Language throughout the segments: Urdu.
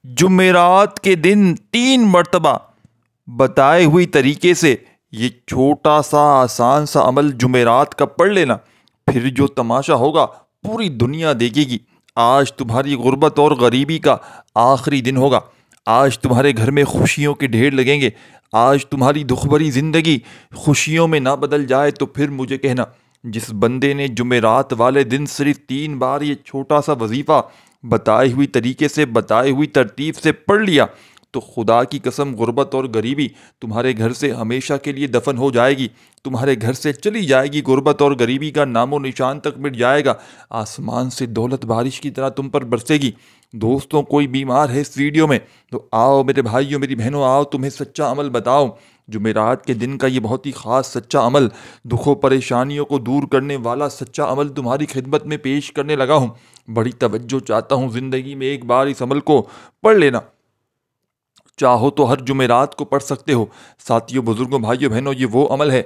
جمعرات کے دن 3 مرتبہ بتائے ہوئی طریقے سے یہ چھوٹا سا آسان سا عمل جمعرات کا پڑھ لینا، پھر جو تماشا ہوگا پوری دنیا دیکھے گی۔ آج تمہاری غربت اور غریبی کا آخری دن ہوگا۔ آج تمہارے گھر میں خوشیوں کے ڈھیر لگیں گے۔ آج تمہاری دکھ بھری زندگی خوشیوں میں نہ بدل جائے تو پھر مجھے کہنا۔ جس بندے نے جمعرات والے دن صرف 3 بار یہ چھوٹا سا وظیفہ بتائے ہوئی طریقے سے، بتائے ہوئی ترتیب سے پڑھ لیا، تو خدا کی قسم غربت اور غریبی تمہارے گھر سے ہمیشہ کے لیے دفن ہو جائے گی۔ تمہارے گھر سے چلی جائے گی غربت اور غریبی کا نام و نشان تک مٹ جائے گا۔ آسمان سے دولت بارش کی طرح تم پر برسے گی۔ دوستوں، کوئی بیمار ہے اس ویڈیو میں تو آؤ میرے بھائیوں، میری بہنوں، آؤ تمہیں سچا عمل بتاؤ۔ جمعرات کے دن کا یہ بہت ہی خاص سچا عمل، دکھوں پریشانیوں کو دور کرنے والا سچا عمل تمہاری خدمت میں پیش کرنے لگا ہوں۔ بڑی توجہ چاہتا ہوں، زندگی میں ایک بار اس عمل کو پڑھ لینا۔ چاہو تو ہر جمعرات کو پڑھ سکتے ہو۔ ساتھیوں، بزرگوں، بھائیوں، بہنوں، یہ وہ عمل ہے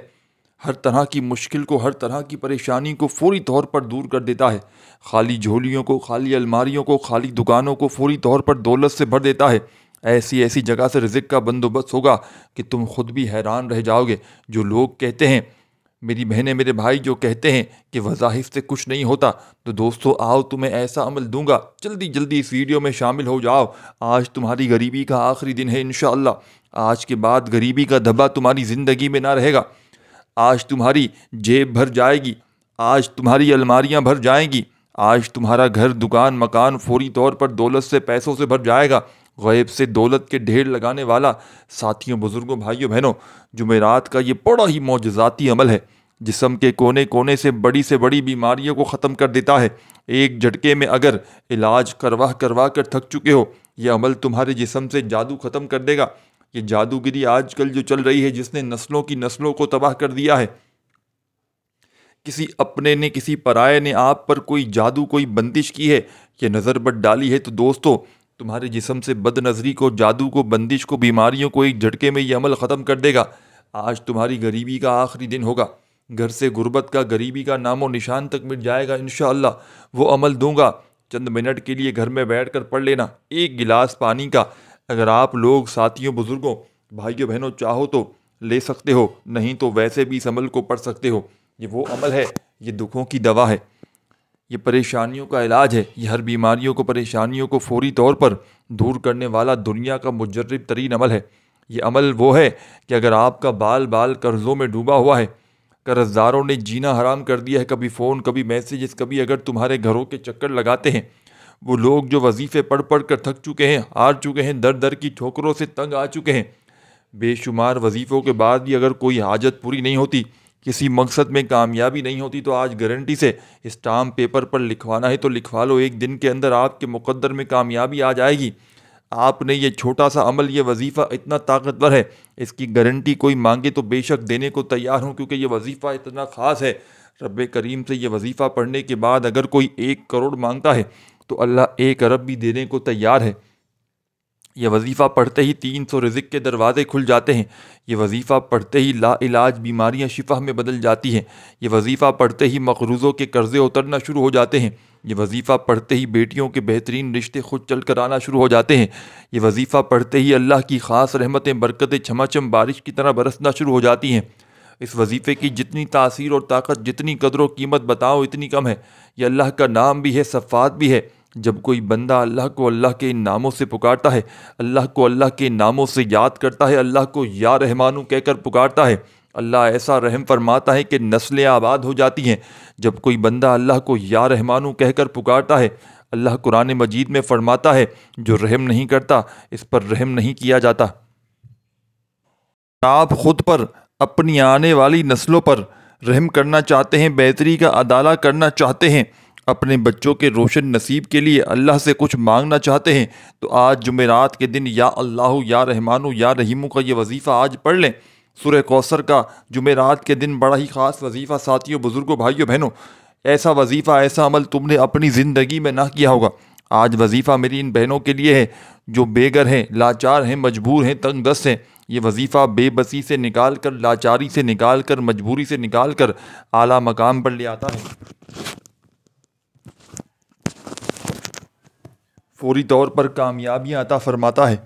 ہر طرح کی مشکل کو، ہر طرح کی پریشانی کو فوری طور پر دور کر دیتا ہے۔ خالی جھولیوں کو، خالی الماریوں کو، خالی دکانوں کو فوری طور پر دولت سے بھر دیتا ہے۔ ایسی ایسی جگہ سے رزق کا بندوبست ہوگا کہ تم خود بھی حیران رہ جاؤ گے۔ جو لوگ کہتے ہیں، میری بہنیں، میرے بھائی جو کہتے ہیں کہ وظائف سے کچھ نہیں ہوتا، تو دوستو آؤ تمہیں ایسا عمل دوں گا، جلدی جلدی اس ویڈیو میں شامل ہو جاؤ۔ آج تمہاری غریبی کا آخری دن ہے انشاءاللہ۔ آج کے بعد غریبی کا دھبا تمہاری زندگی میں نہ رہے گا۔ آج تمہاری جیب بھر جائے گی۔ آج تمہاری الماریاں بھر جائیں گی۔ آج تمہارا گھر، دکان، مکان فوری طور پر دولت سے، پیسوں سے بھر جائے گا۔ غیب سے دولت کے ڈھیر لگانے والا، ساتھیوں، بزرگوں، بھائیوں، بہنوں، جمعرات کا یہ بڑا ہی معجزاتی عمل ہے۔ جسم کے کونے کونے سے بڑی بیماریوں کو ختم کر دیتا ہے۔ ایک جھٹکے میں اگر علاج کروا کر تھک چکے ہو، یہ عمل تمہارے جسم سے جادو ختم کر دے گا۔ یہ جادوگری آج کل جو چل رہی ہے، جس نے نسلوں کی نسلوں کو تباہ کر دیا ہے، کسی اپنے نے، کسی پرائے نے آپ پر کوئی جادو، کوئی بندش کی ہے، یہ نظر بد ڈالی ہے، تو دوستو تمہارے جسم سے بد نظری کو، جادو کو، بندش کو، بیماریوں کو ایک جھٹکے میں یہ عمل ختم کر دے گا۔ آج تمہاری غریبی کا آخری دن ہوگا۔ گھر سے غربت کا، غریبی کا نام و نشان تک مٹ جائے گا انشاءاللہ۔ وہ عمل دوں گا، چند منٹ کے لیے گھر میں بیٹھ کر پڑھ لینا۔ ایک گلاس پانی کا اگر آپ لوگ، ساتھیوں، بزرگوں، بھائیوں، بہنوں چاہو تو لے سکتے ہو، نہیں تو ویسے بھی اس عمل کو پڑھ سکتے ہو۔ یہ وہ عمل ہے، یہ دکھوں کی دوا ہے، یہ پریشانیوں کا علاج ہے، یہ ہر بیماریوں کو، پریشانیوں کو فوری طور پر دور کرنے والا دنیا کا مجرب ترین عمل ہے۔ یہ عمل وہ ہے کہ اگر آپ کا بال بال قرضوں میں ڈوبا ہوا ہے، قرض داروں نے جینا حرام کر دیا ہے، کبھی فون، کبھی میسیجز، کبھی اگر تمہارے گھروں کے چکر لگاتے ہیں، وہ لوگ جو وظیفے پڑھ پڑھ کر تھک چکے ہیں، ہار چکے ہیں، در در کی ٹھوکروں سے تنگ آ چکے ہیں، بے شمار وظیفوں کے بعد بھی اگر کوئی حاجت پوری نہیں ہوتی، کسی مقصد میں کامیابی نہیں ہوتی، تو آج گارنٹی سے اسٹامپ پیپر پر لکھوانا ہے تو لکھوا لو۔ ایک دن کے اندر آپ کے مقدر میں کامیابی آ جائے گی۔ آپ نے یہ چھوٹا سا عمل، یہ وظیفہ اتنا طاقتور ہے، اس کی گارنٹی کوئی مانگے تو بے شک دینے کو تیار ہوں، کیونکہ یہ وظیفہ اتنا خاص ہے۔ رب کریم سے یہ وظیفہ پڑھنے کے بعد اگر کوئی 1 کروڑ مانگتا ہے تو اللہ 1 ارب بھی دینے کو تیار ہے۔ یہ وظیفہ پڑھتے ہی 300 رزق کے دروازے کھل جاتے ہیں۔ یہ وظیفہ پڑھتے ہی لا علاج بیماریاں شفا میں بدل جاتی ہیں۔ یہ وظیفہ پڑھتے ہی مقروضوں کے قرضے اترنا شروع ہو جاتے ہیں۔ یہ وظیفہ پڑھتے ہی بیٹیوں کے بہترین رشتے خود چل کر آنا شروع ہو جاتے ہیں۔ یہ وظیفہ پڑھتے ہی اللہ کی خاص رحمتیں، برکتیں چھماچم بارش کی طرح برسنا شروع ہو جاتی ہیں۔ اس وظیفے کی جتنی تاثیر اور طاقت، جتنی قدر و قیمت بتاؤ اتنی کم ہے۔ یہ اللہ کا نام بھی ہے، صفات بھی ہے۔ جب کوئی بندہ اللہ کو اللہ کے ان ناموں سے پکارتا ہے، اللہ کو اللہ کے ان ناموں سے یاد کرتا ہے، اللہ کو یا رحمانو کہہ کر پکارتا ہے، اللہ ایسا رحم فرماتا ہے کہ نسلیں آباد ہو جاتی ہیں۔ جب کوئی بندہ اللہ کو یا رحمانو کہہ کر پکارتا ہے، اللہ قرآن مجید میں فرماتا ہے، جو رحم نہیں کرتا اس پر رحم نہیں کیا جاتا۔ آپ خود پر، اپنی آنے والی نسلوں پر رحم کرنا چاہتے ہیں، بہتری کا عدالہ کرنا چاہتے ہیں، اپنے بچوں کے روشن نصیب کے لیے اللہ سے کچھ مانگنا چاہتے ہیں، تو آج جمعرات کے دن یا اللہ، یا رحمانو، یا رحیمو کا یہ وظیفہ آج پڑھ لیں۔ سورہ کوثر کا جمعرات کے دن بڑا ہی خاص وظیفہ، ساتھیوں، بزرگوں، بھائیوں، بہنوں، ایسا وظیفہ، ایسا عمل تم نے اپنی زندگی میں نہ کیا ہوگا۔ آج وظیفہ میری ان بہنوں کے لیے ہے جو بے گھر ہیں، لاچار ہیں، مجبور ہیں، تنگ دست ہیں۔ یہ وظیفہ بے بسی سے نکال کر، لاچاری سے نکال کر، مجبوری سے نکال کر اعلیٰ مقام پر لے آتا ہے۔ فوری طور پر کامیابیاں عطا فرماتا ہے۔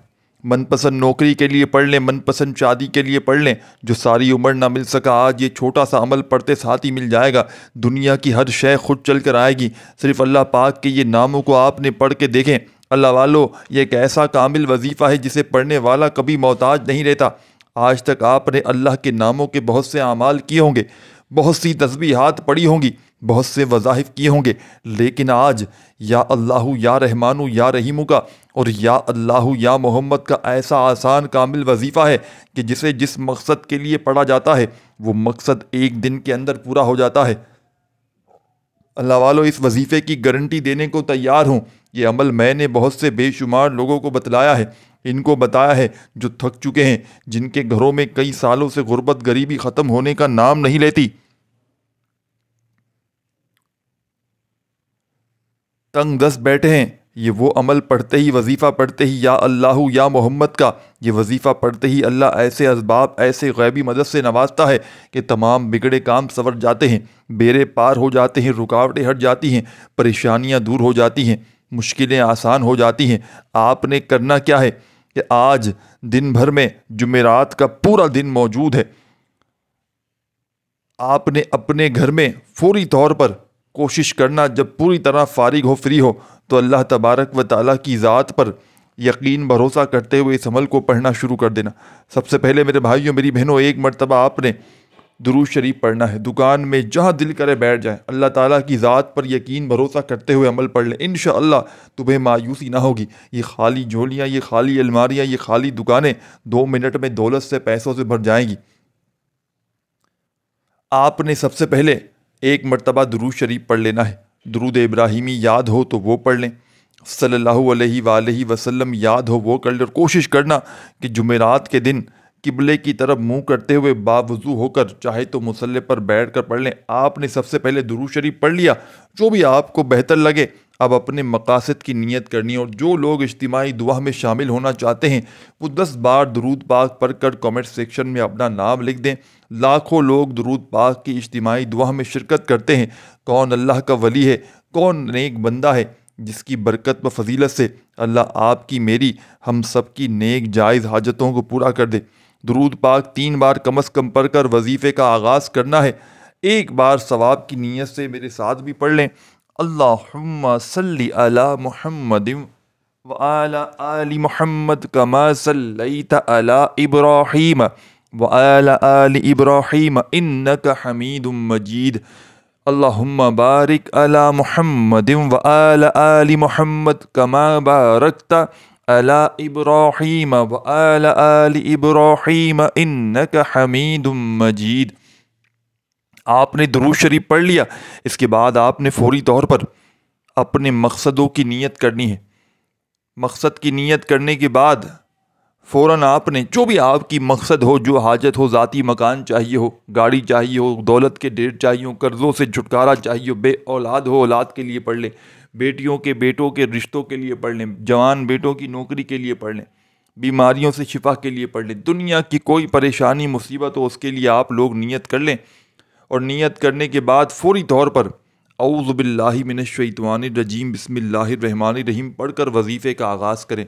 من پسند نوکری کے لیے پڑھ لیں، من پسند شادی کے لیے پڑھ لیں، جو ساری عمر نہ مل سکا آج یہ چھوٹا سا عمل پڑھتے ساتھ ہی مل جائے گا۔ دنیا کی ہر شے خود چل کر آئے گی، صرف اللہ پاک کے یہ ناموں کو آپ نے پڑھ کے دیکھیں۔ اللہ والو، یہ ایک ایسا کامل وظیفہ ہے جسے پڑھنے والا کبھی محتاج نہیں رہتا۔ آج تک آپ نے اللہ کے ناموں کے بہت سے اعمال کیے ہوں گے، بہت سی تسبیحات پڑھی ہوں گی، بہت سے وظائف کیے ہوں گے، لیکن آج یا اللہ یا رحمانو یا رحیمو کا اور یا اللہ یا محمد کا ایسا آسان کامل وظیفہ ہے کہ جسے جس مقصد کے لیے پڑھا جاتا ہے وہ مقصد ایک دن کے اندر پورا ہو جاتا ہے۔ اللہ والو، اس وظیفے کی گارنٹی دینے کو تیار ہوں۔ یہ عمل میں نے بہت سے بے شمار لوگوں کو بتلایا ہے، ان کو بتایا ہے جو تھک چکے ہیں، جن کے گھروں میں کئی سالوں سے غربت غریبی ختم ہونے کا نام نہیں لیتی، تنگ دست بیٹھے ہیں۔ یہ وہ عمل پڑھتے ہی، وظیفہ پڑھتے ہی یا اللہ یا محمد کا یہ وظیفہ پڑھتے ہی اللہ ایسے اسباب، ایسے غیبی مدد سے نوازتا ہے کہ تمام بگڑے کام سنور جاتے ہیں، بیڑے پار ہو جاتے ہیں، رکاوٹیں ہٹ جاتی ہیں، پریشانیاں دور ہو جاتی ہیں، مشکلیں آسان ہو جاتی ہیں۔ آپ نے کرنا کیا ہے کہ آج دن بھر میں جمعرات کا پورا دن موجود ہے، آپ نے اپنے گھر میں فوری طور پر کوشش کرنا، جب پوری طرح فارغ ہو، فری ہو، تو اللہ تبارک و تعالیٰ کی ذات پر یقین بھروسہ کرتے ہوئے اس عمل کو پڑھنا شروع کر دینا۔ سب سے پہلے میرے بھائیوں، میری بہنوں، ایک مرتبہ آپ نے درود شریف پڑھنا ہے، دکان میں جہاں دل کرے بیٹھ جائیں، اللہ تعالیٰ کی ذات پر یقین بھروسہ کرتے ہوئے عمل پڑھ لیں، انشاءاللہ تمہیں مایوسی نہ ہوگی۔ یہ خالی جھولیاں، یہ خالی الماریاں، یہ خالی دکانیں 2 منٹ میں دولت سے، پیسوں سے بھر جائیں گی۔ آپ نے سب سے پہلے ایک مرتبہ درود شریف پڑھ لینا ہے، درود ابراہیمی یاد ہو تو وہ پڑھ لیں، صلی اللہ علیہ وآلہ وسلم یاد ہو وہ کر لیں، اور کوشش کرنا کہ جمعرات کے دن قبلے کی طرف منہ کرتے ہوئے باوضو ہو کر، چاہے تو مصلی پر بیٹھ کر پڑھ لیں۔ آپ نے سب سے پہلے درود شریف پڑھ لیا، جو بھی آپ کو بہتر لگے اب اپنے مقاصد کی نیت کرنی ہے، اور جو لوگ اجتماعی دعا میں شامل ہونا چاہتے ہیں وہ 10 بار درود پاک پڑھ کر کامنٹ سیکشن میں اپنا نام لکھ دیں۔ لاکھوں لوگ درود پاک کی اجتماعی دعا میں شرکت کرتے ہیں۔ کون اللہ کا ولی ہے، کون نیک بندہ ہے جس کی برکت و فضیلت سے اللہ آپ کی، میری، ہم سب کی نیک جائز حاجتوں کو پورا کر دے۔ درود پاک 3 بار کم از کم پڑھ کر وظیفے کا آغاز کرنا ہے۔ ایک بار ثواب کی نیت سے میرے ساتھ بھی پڑھ لیں، اللہم صلی علی محمد وعلی آل محمد کما صلیت علی ابراہیم وعلی آل ابراہیم انک حمید مجید، اللہم بارک علی محمد وعلی آل محمد کما بارکت علی ابراہیم وعلی آل ابراہیم انک حمید مجید۔ آپ نے درود شریف پڑھ لیا، اس کے بعد آپ نے فوری طور پر اپنے مقصدوں کی نیت کرنی ہے۔ مقصد کی نیت کرنے کے بعد فوراً آپ نے جو بھی آپ کی مقصد ہو، جو حاجت ہو، ذاتی مکان چاہیے ہو، گاڑی چاہیے ہو، دولت کے ڈھیر چاہیے ہو، قرضوں سے چھٹکارا چاہیے ہو، بے اولاد ہو اولاد کے لیے پڑھ لیں، بیٹیوں کے بیٹوں کے رشتوں کے لیے پڑھ لیں، جوان بیٹوں کی نوکری کے لیے پڑھ لیں، بیماریوں سے شفا کے لیے پڑھ لیں، دنیا کی کوئی پریشانی مصیبت ہو اس کے لیے آپ لوگ نیت کر لیں، اور نیت کرنے کے بعد فوری طور پر اعوذ باللہ من الشیطان الرجیم بسم اللہ الرحمن الرحیم پڑھ کر وظیفے کا آغاز کریں۔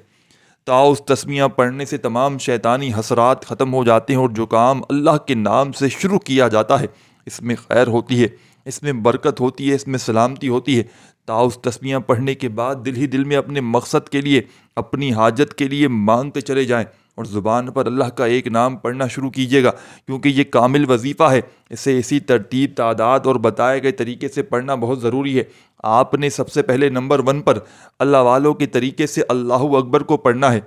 اس تسمیہ پڑھنے سے تمام شیطانی حسرات ختم ہو جاتے ہیں، اور جو کام اللہ کے نام سے شروع کیا جاتا ہے اس میں خیر ہوتی ہے، اس میں برکت ہوتی ہے، اس میں سلامتی ہوتی ہے۔ اس تسمیہ پڑھنے کے بعد دل ہی دل میں اپنے مقصد کے لیے، اپنی حاجت کے لیے مانگتے چلے جائیں، اور زبان پر اللہ کا ایک نام پڑھنا شروع کیجیے گا، کیونکہ یہ کامل وظیفہ ہے، اسے اسی ترتیب، تعداد اور بتائے گئے طریقے سے پڑھنا بہت ضروری ہے۔ آپ نے سب سے پہلے نمبر 1 پر اللہ والوں کے طریقے سے اللہ اکبر کو پڑھنا ہے۔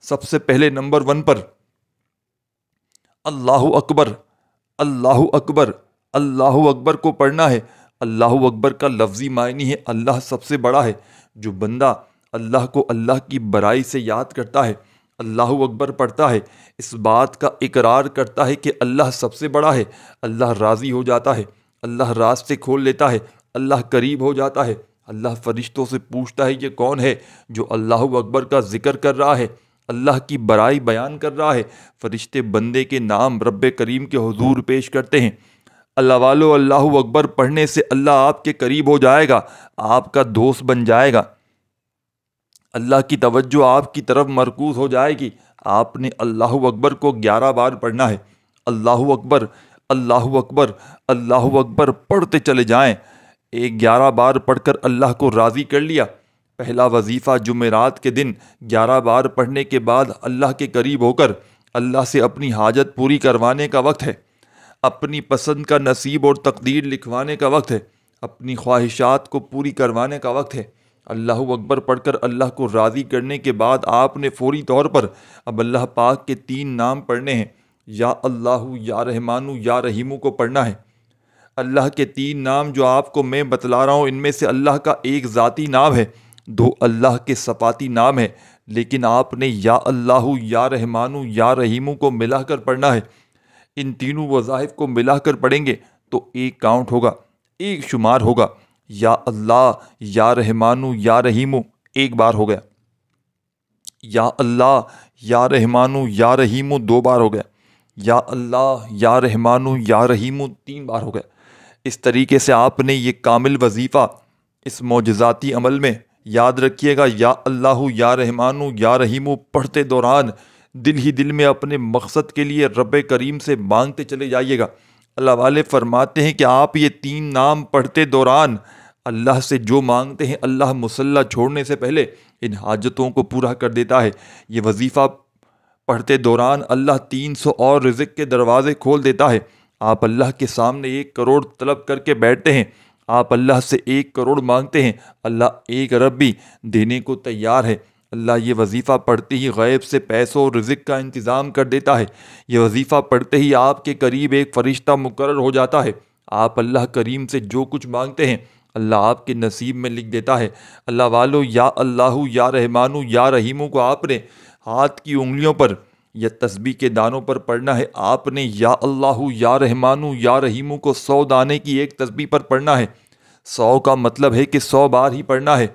سب سے پہلے نمبر 1 پر اللہ اکبر، اللہ اکبر، اللہ اکبر کو پڑھنا ہے۔ اللہ اکبر کا لفظی معنی ہے اللہ سب سے بڑا ہے۔ جو بندہ اللہ کو اللہ کی بڑائی سے یاد کرتا ہے، اللہ اکبر پڑھتا ہے، اس بات کا اقرار کرتا ہے کہ اللہ سب سے بڑا ہے، اللہ راضی ہو جاتا ہے، اللہ راستے کھول لیتا ہے، اللہ قریب ہو جاتا ہے، اللہ فرشتوں سے پوچھتا ہے یہ کون ہے جو اللہ اکبر کا ذکر کر رہا ہے، اللہ کی بڑائی بیان کر رہا ہے۔ فرشتے بندے کے نام رب کریم کے حضور پیش کرتے ہیں۔ اللہ والو، اللہ اکبر پڑھنے سے اللہ آپ کے قریب ہو جائے گا، آپ کا دوست بن جائے گا۔ اللہ کی توجہ آپ کی طرف مرکوز ہو جائے گی۔ آپ نے اللہ اکبر کو 11 بار پڑھنا ہے۔ اللہ اکبر، اللہ اکبر، اللہ اکبر پڑھتے چلے جائیں۔ 11 بار پڑھ کر اللہ کو راضی کر لیا۔ پہلا وظیفہ جمعرات کے دن 11 بار پڑھنے کے بعد اللہ کے قریب ہو کر اللہ سے اپنی حاجت پوری کروانے کا وقت ہے، اپنی پسند کا نصیب اور تقدیر لکھوانے کا وقت ہے، اپنی خواہشات کو پوری کروانے کا وقت ہے۔ اللہ اکبر پڑھ کر اللہ کو راضی کرنے کے بعد آپ نے فوری طور پر اب اللہ پاک کے 3 نام پڑھنے ہیں۔ یا اللہ، یا رحمانو، یا رحیمو کو پڑھنا ہے۔ اللہ کے 3 نام جو آپ کو میں بتلا رہا ہوں، ان میں سے اللہ کا ایک ذاتی نام ہے، 2 اللہ کے صفاتی نام ہے، لیکن آپ نے یا اللہ، یا رحمانو، یا رحیمو کو ملا کر پڑھنا ہے۔ ان تینوں وظائف کو ملا کر پڑھیں گے تو ایک کاؤنٹ ہوگا، ایک شمار ہوگا۔ یا اللہ، یا رحمانو، یا رحیمو 1 بار ہو گیا، یا اللہ، یا رحمانو، یا رحیمو 2 بار ہو گیا، یا اللہ، یا رحمانو، یا رحیمو 3 بار ہو گیا۔ اس طریقے سے آپ نے یہ کامل وظیفہ اس معجزاتی عمل میں یاد رکھیے گا، یا اللہ، یا رحمانو، یا رحیمو پڑھتے دوران دل ہی دل میں اپنے مقصد کے لیے رب کریم سے مانگتے چلے جائیے گا۔ اللہ والے فرماتے ہیں کہ آپ یہ 3 نام پڑھتے دوران اللہ سے جو مانگتے ہیں، اللہ مصلی چھوڑنے سے پہلے ان حاجتوں کو پورا کر دیتا ہے۔ یہ وظیفہ پڑھتے دوران اللہ 300 اور رزق کے دروازے کھول دیتا ہے۔ آپ اللہ کے سامنے 1 کروڑ طلب کر کے بیٹھتے ہیں، آپ اللہ سے 1 کروڑ مانگتے ہیں، اللہ 1 ارب بھی دینے کو تیار ہے۔ اللہ یہ وظیفہ پڑھتے ہی غیب سے پیسوں اور رزق کا انتظام کر دیتا ہے۔ یہ وظیفہ پڑھتے ہی آپ کے قریب ایک فرشتہ مقرر ہو جاتا ہے۔ آپ اللہ کریم سے جو کچھ مانگتے ہیں اللہ آپ کے نصیب میں لکھ دیتا ہے۔ اللہ والو، یا اللہ، یا رحمانو، یا رحیمو کو آپ نے ہاتھ کی انگلیوں پر یا تسبیح کے دانوں پر پڑھنا ہے۔ آپ نے یا اللہ، یا رحمانو، یا رحیمو کو 100 دانے کی ایک تسبیح پر پڑھنا ہے۔ 100 کا مطلب ہے کہ 100 بار ہی پڑھنا ہے،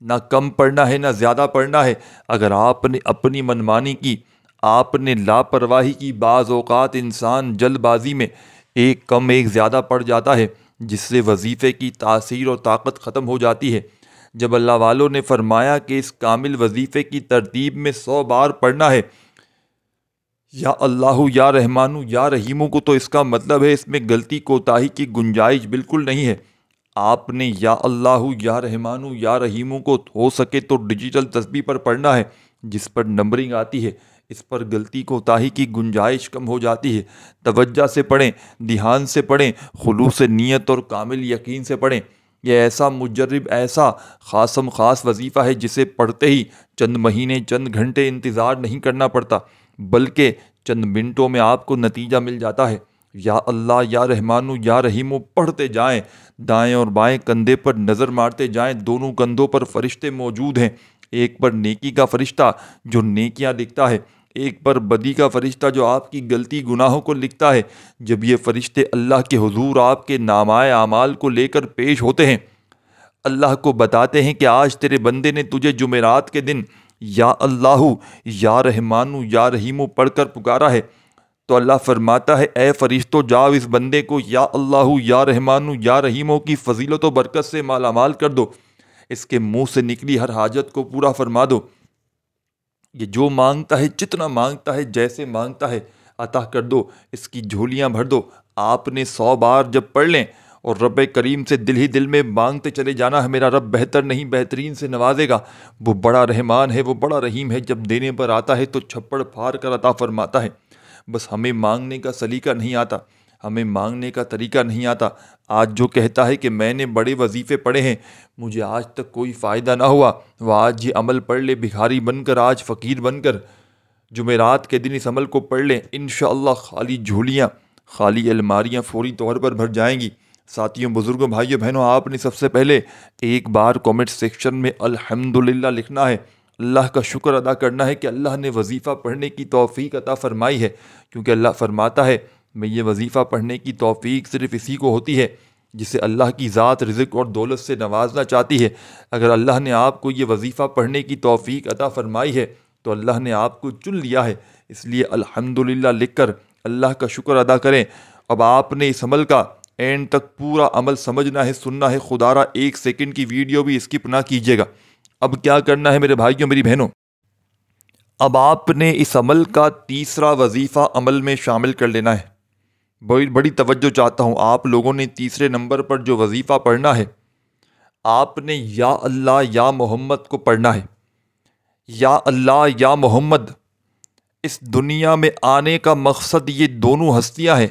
نہ کم پڑھنا ہے نہ زیادہ پڑھنا ہے۔ اگر آپ نے اپنی منمانی کی، آپ نے لاپرواہی کی، بعض اوقات انسان جلد بازی میں ایک کم ایک زیادہ پڑھ جاتا ہے، جس سے وظیفے کی تاثیر اور طاقت ختم ہو جاتی ہے۔ جب اللہ والوں نے فرمایا کہ اس کامل وظیفے کی ترتیب میں 100 بار پڑھنا ہے یا اللہ، یا رحمانو، یا رحیمو کو، تو اس کا مطلب ہے اس میں غلطی کوتاہی کی گنجائش بالکل نہیں ہے۔ آپ نے یا اللہ، یا رحمانو، یا رحیمو کو ہو سکے تو ڈیجیٹل تسبیح پر پڑھنا ہے، جس پر نمبرنگ آتی ہے۔ اس پر غلطی کوتاہی کی گنجائش کم ہو جاتی ہے۔ توجہ سے پڑھیں، دھیان سے پڑھیں، خلوص نیت اور کامل یقین سے پڑھیں۔ یہ ایسا مجرب، ایسا خاصم خاص وظیفہ ہے جسے پڑھتے ہی چند مہینے، چند گھنٹے انتظار نہیں کرنا پڑتا، بلکہ چند منٹوں میں آپ کو نتیجہ مل جاتا ہے۔ یا اللہ، یا رحمانو، یا رحیمو پڑھتے جائیں، دائیں اور بائیں کندھے پر نظر مارتے جائیں، دونوں کندھوں پر فرشتے موجود ہیں۔ ایک پر نیکی کا فرشتہ جو نیکیاں لکھتا ہے، ایک پر بدی کا فرشتہ جو آپ کی غلطی گناہوں کو لکھتا ہے۔ جب یہ فرشتے اللہ کے حضور آپ کے نامۂ اعمال کو لے کر پیش ہوتے ہیں، اللہ کو بتاتے ہیں کہ آج تیرے بندے نے تجھے جمعرات کے دن یا اللہ، یا رحمانو، یا رحیمو پڑھ کر پکارا ہے، تو اللہ فرماتا ہے اے فرشتوں، جاؤ اس بندے کو یا اللہ، یا رحمانو، یا رحیمو کی فضیلت و برکت سے مالا مال کر دو، اس کے منہ سے نکلی ہر حاجت کو پورا فرما دو۔ یہ جو مانگتا ہے، جتنا مانگتا ہے، جیسے مانگتا ہے عطا کر دو، اس کی جھولیاں بھر دو۔ آپ نے 100 بار جب پڑھ لیں اور رب کریم سے دل ہی دل میں مانگتے چلے جانا ہے، میرا رب بہتر نہیں بہترین سے نوازے گا، وہ بڑا رحمان ہے، وہ بڑا رحیم ہے، جب دینے پر آتا ہے تو چھپڑ پھاڑ کر عطا فرماتا ہے۔ بس ہمیں مانگنے کا سلیقہ نہیں آتا، ہمیں مانگنے کا طریقہ نہیں آتا۔ آج جو کہتا ہے کہ میں نے بڑے وظیفے پڑھے ہیں، مجھے آج تک کوئی فائدہ نہ ہوا، وہ آج یہ عمل پڑھ لے، بھکاری بن کر، آج فقیر بن کر جمعرات کے دن اس عمل کو پڑھ لیں، انشاءاللہ خالی جھولیاں، خالی الماریاں فوری طور پر بھر جائیں گی۔ ساتھیوں، بزرگوں، بھائیوں، بہنوں، آپ نے سب سے پہلے ایک بار کومنٹ سیکشن میں الحمدللہ لکھنا ہے، اللہ کا شکر ادا کرنا ہے کہ اللہ نے وظیفہ پڑھنے کی توفیق عطا فرمائی ہے، کیونکہ اللہ فرماتا ہے میں یہ وظیفہ پڑھنے کی توفیق صرف اسی کو ہوتی ہے جسے اللہ کی ذات رزق اور دولت سے نوازنا چاہتی ہے۔ اگر اللہ نے آپ کو یہ وظیفہ پڑھنے کی توفیق عطا فرمائی ہے تو اللہ نے آپ کو چن لیا ہے، اس لیے الحمدللہ لکھ کر اللہ کا شکر ادا کریں۔ اب آپ نے اس عمل کا اینڈ تک پورا عمل سمجھنا ہے، سننا ہے، خدا را 1 سیکنڈ کی ویڈیو بھی اسکپ نہ کیجیے گا۔ اب کیا کرنا ہے میرے بھائیوں میری بہنوں؟ اب آپ نے اس عمل کا تیسرا وظیفہ عمل میں شامل کر لینا ہے۔ بڑی توجہ چاہتا ہوں، آپ لوگوں نے تیسرے نمبر پر جو وظیفہ پڑھنا ہے، آپ نے یا اللہ یا محمد کو پڑھنا ہے۔ یا اللہ یا محمد، اس دنیا میں آنے کا مقصد یہ دونوں ہستیاں ہیں۔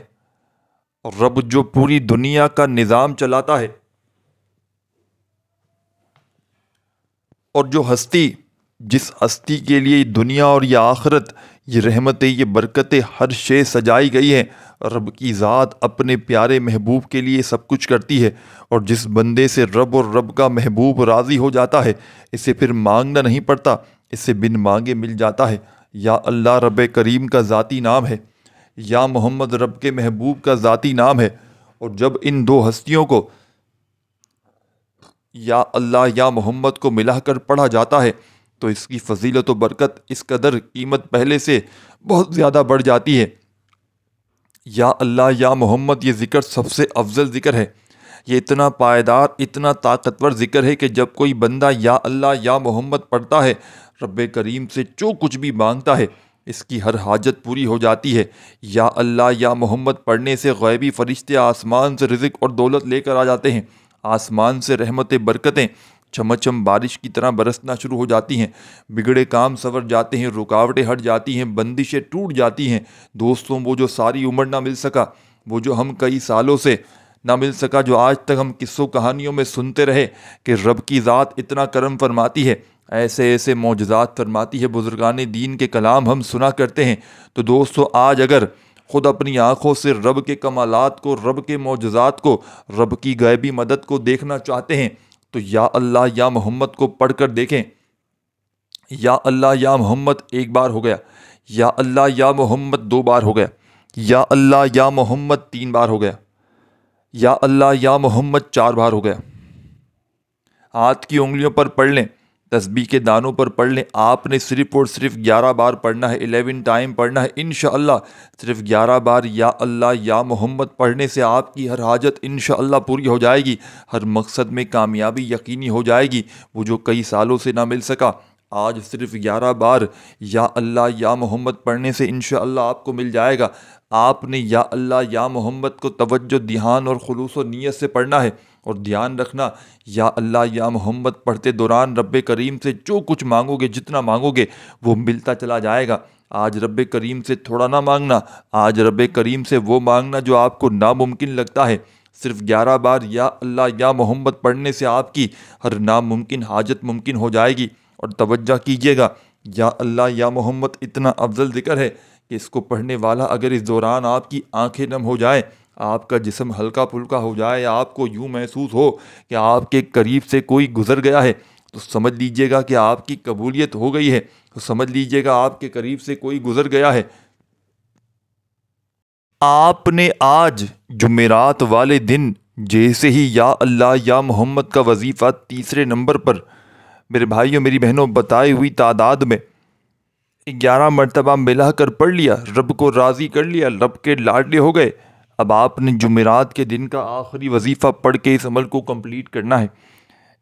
رب جو پوری دنیا کا نظام چلاتا ہے، اور جو ہستی، جس ہستی کے لیے یہ دنیا اور یہ آخرت، یہ رحمتیں، یہ برکتیں، ہر شے سجائی گئی ہیں، رب کی ذات اپنے پیارے محبوب کے لیے سب کچھ کرتی ہے۔ اور جس بندے سے رب اور رب کا محبوب راضی ہو جاتا ہے، اسے پھر مانگنا نہیں پڑتا، اسے بن مانگے مل جاتا ہے۔ یا اللہ رب کریم کا ذاتی نام ہے، یا محمد رب کے محبوب کا ذاتی نام ہے۔ اور جب ان دو ہستیوں کو، یا اللہ یا محمد کو ملا کر پڑھا جاتا ہے، تو اس کی فضیلت و برکت، اس قدر قیمت پہلے سے بہت زیادہ بڑھ جاتی ہے۔ یا اللہ یا محمد یہ ذکر سب سے افضل ذکر ہے۔ یہ اتنا پائیدار، اتنا طاقتور ذکر ہے کہ جب کوئی بندہ یا اللہ یا محمد پڑھتا ہے، رب کریم سے جو کچھ بھی مانگتا ہے، اس کی ہر حاجت پوری ہو جاتی ہے۔ یا اللہ یا محمد پڑھنے سے غیبی فرشتے آسمان سے رزق اور دولت لے کر آ جاتے ہیں، آسمان سے رحمتیں، برکتیں چمچم بارش کی طرح برسنا شروع ہو جاتی ہیں، بگڑے کام سنور جاتے ہیں، رکاوٹیں ہٹ جاتی ہیں، بندشیں ٹوٹ جاتی ہیں۔ دوستوں، وہ جو ساری عمر نہ مل سکا، وہ جو ہم کئی سالوں سے نہ مل سکا، جو آج تک ہم قصوں کہانیوں میں سنتے رہے کہ رب کی ذات اتنا کرم فرماتی ہے، ایسے ایسے معجزات فرماتی ہے، بزرگان دین کے کلام ہم سنا کرتے ہیں۔ تو دوستو، آج اگر خود اپنی آنکھوں سے رب کے کمالات کو، رب کے معجزات کو، رب کی غیبی مدد کو دیکھنا چاہتے ہیں، تو یا اللہ یا محمد کو پڑھ کر دیکھیں۔ یا اللہ یا محمد ایک بار ہو گیا، یا اللہ یا محمد دو بار ہو گیا، یا اللہ یا محمد تین بار ہو گیا، یا اللہ یا محمد چار بار ہو گیا۔ ہاتھ کی انگلیوں پر پڑھ لیں، تسبیح کے دانوں پر پڑھ لیں۔ آپ نے صرف اور صرف 11 بار پڑھنا ہے، 11 ٹائم پڑھنا ہے۔ انشاءاللہ صرف 11 بار یا اللہ یا محمد پڑھنے سے آپ کی ہر حاجت انشاءاللہ پوری ہو جائے گی، ہر مقصد میں کامیابی یقینی ہو جائے گی۔ وہ جو کئی سالوں سے نہ مل سکا، آج صرف 11 بار یا اللہ یا محمد پڑھنے سے انشاءاللہ آپ کو مل جائے گا۔ آپ نے یا اللہ یا محمد کو توجہ، دھیان اور خلوص و نیت سے پڑھنا ہے، اور دھیان رکھنا، یا اللہ یا محمد پڑھتے دوران رب کریم سے جو کچھ مانگو گے، جتنا مانگو گے، وہ ملتا چلا جائے گا۔ آج رب کریم سے تھوڑا نہ مانگنا، آج رب کریم سے وہ مانگنا جو آپ کو ناممکن لگتا ہے۔ صرف 11 بار یا اللہ یا محمد پڑھنے سے آپ کی ہر ناممکن حاجت ممکن ہو جائے گی۔ اور توجہ کیجیے گا، یا اللہ یا محمد اتنا افضل ذکر ہے کہ اس کو پڑھنے والا اگر اس دوران آپ کی آنکھیں نم ہو جائیں، آپ کا جسم ہلکا پھلکا ہو جائے، آپ کو یوں محسوس ہو کہ آپ کے قریب سے کوئی گزر گیا ہے، تو سمجھ لیجئے گا کہ آپ کی قبولیت ہو گئی ہے، تو سمجھ لیجئے گا آپ کے قریب سے کوئی گزر گیا ہے۔ آپ نے آج جمعرات والے دن جیسے ہی یا اللہ یا محمد کا وظیفہ تیسرے نمبر پر میرے بھائیوں میری بہنوں بتائی ہوئی تعداد میں 11 مرتبہ ملا کر پڑھ لیا، رب کو راضی کر لیا، رب کے لاڈلے ہو گئے، اب آپ نے جمعرات کے دن کا آخری وظیفہ پڑھ کے اس عمل کو کمپلیٹ کرنا ہے۔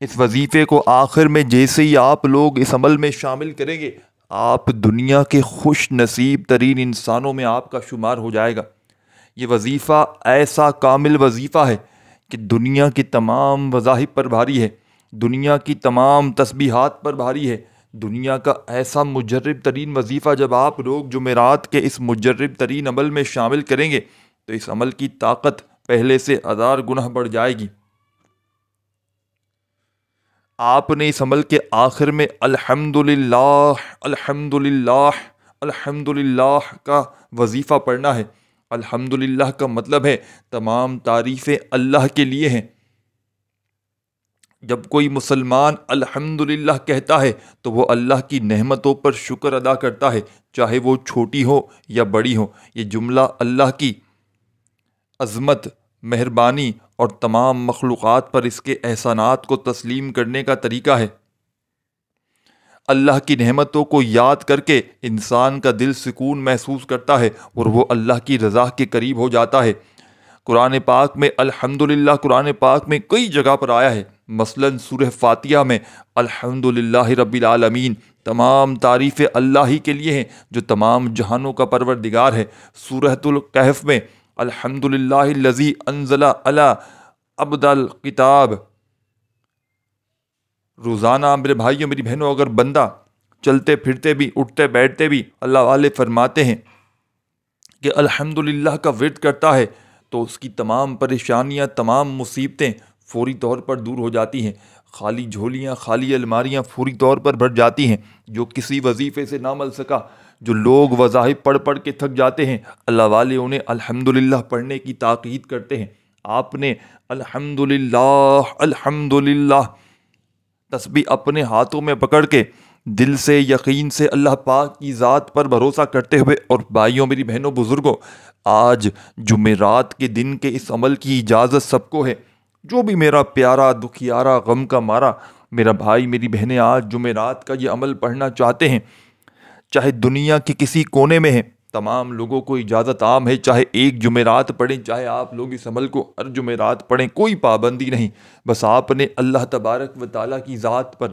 اس وظیفے کو آخر میں جیسے ہی آپ لوگ اس عمل میں شامل کریں گے، آپ دنیا کے خوش نصیب ترین انسانوں میں آپ کا شمار ہو جائے گا۔ یہ وظیفہ ایسا کامل وظیفہ ہے کہ دنیا کی تمام وظائف پر بھاری ہے، دنیا کی تمام تسبیحات پر بھاری ہے۔ دنیا کا ایسا مجرب ترین وظیفہ جب آپ لوگ جمعرات کے اس مجرب ترین عمل میں شامل کریں گے، تو اس عمل کی طاقت پہلے سے 1000 گنا بڑھ جائے گی۔ آپ نے اس عمل کے آخر میں الحمدللہ الحمدللہ الحمدللہ کا وظیفہ پڑھنا ہے۔ الحمدللہ کا مطلب ہے تمام تعریفیں اللہ کے لیے ہیں۔ جب کوئی مسلمان الحمدللہ کہتا ہے تو وہ اللہ کی نعمتوں پر شکر ادا کرتا ہے، چاہے وہ چھوٹی ہو یا بڑی ہو۔ یہ جملہ اللہ کی عظمت، مہربانی اور تمام مخلوقات پر اس کے احسانات کو تسلیم کرنے کا طریقہ ہے۔ اللہ کی نعمتوں کو یاد کر کے انسان کا دل سکون محسوس کرتا ہے اور وہ اللہ کی رضا کے قریب ہو جاتا ہے۔ قرآن پاک میں الحمدللہ، قرآن پاک میں کئی جگہ پر آیا ہے، مثلاً سورہ فاتحہ میں الحمدللہ رب العالمین، تمام تعریفیں اللہ ہی کے لیے ہیں جو تمام جہانوں کا پروردگار ہے۔ سورۃ الکہف میں الحمدللہ الذی انزل علی عبدہ الکتاب۔ روزانہ میرے بھائیوں میری بہنوں، اگر بندہ چلتے پھرتے بھی اٹھتے بیٹھتے بھی اللہ والے فرماتے ہیں کہ الحمدللہ کا ورد کرتا ہے تو اس کی تمام پریشانیاں، تمام مصیبتیں فوری طور پر دور ہو جاتی ہیں، خالی جھولیاں، خالی الماریاں فوری طور پر بھر جاتی ہیں۔ جو کسی وظیفے سے نہ مل سکا، جو لوگ وظائف پڑھ پڑھ کے تھک جاتے ہیں، اللہ والے انہیں الحمدللہ پڑھنے کی تاکید کرتے ہیں۔ آپ نے الحمدللہ الحمدللہ تسبیح اپنے ہاتھوں میں پکڑ کے دل سے، یقین سے اللہ پاک کی ذات پر بھروسہ کرتے ہوئے، اور بھائیوں میری بہنوں بزرگوں، آج جمعرات کے دن کے اس عمل کی اجازت سب کو ہے۔ جو بھی میرا پیارا دکھیارا غم کا مارا میرا بھائی میری بہنیں آج جمعرات کا یہ عمل پڑھنا چاہتے ہیں، چاہے دنیا کے کسی کونے میں ہیں، تمام لوگوں کو اجازت عام ہے، چاہے ایک جمعرات پڑھیں، چاہے آپ لوگ اس عمل کو ہر جمعرات پڑھیں، کوئی پابندی نہیں۔ بس آپ نے اللہ تبارک و تعالیٰ کی ذات پر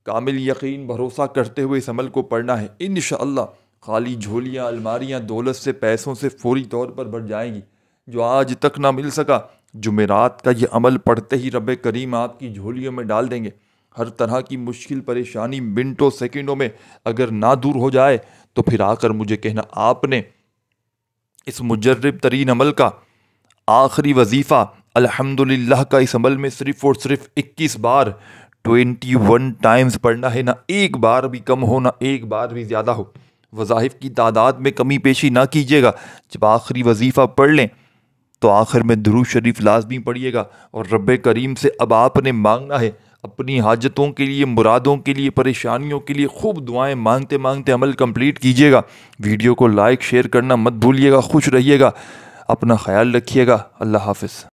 کامل یقین بھروسہ کرتے ہوئے اس عمل کو پڑھنا ہے۔ انشاءاللہ خالی جھولیاں، الماریاں دولت سے، پیسوں سے فوری طور پر بھر جائیں گی۔ جو آج تک نہ مل سکا، جمعرات کا یہ عمل پڑھتے ہی رب کریم آپ کی جھولیوں میں ڈال دیں گے۔ ہر طرح کی مشکل پریشانی منٹوں سیکنڈوں میں اگر نہ دور ہو جائے تو پھر آ کر مجھے کہنا۔ آپ نے اس مجرب ترین عمل کا آخری وظیفہ الحمدللہ کا اس عمل میں صرف اور صرف 21 بار 21 ٹائمز پڑھنا ہے، نہ ایک بار بھی کم ہو، نہ ایک بار بھی زیادہ ہو۔ وظائف کی تعداد میں کمی پیشی نہ کیجیے گا۔ جب آخری وظیفہ پڑھ لیں تو آخر میں درود شریف لازمی پڑھیے گا، اور رب کریم سے اب آپ نے مانگنا ہے اپنی حاجتوں کے لیے، مرادوں کے لیے، پریشانیوں کے لیے خوب دعائیں مانگتے مانگتے عمل کمپلیٹ کیجیے گا۔ ویڈیو کو لائک شیئر کرنا مت بھولیے گا۔ خوش رہیے گا، اپنا خیال رکھیے گا۔ اللہ حافظ۔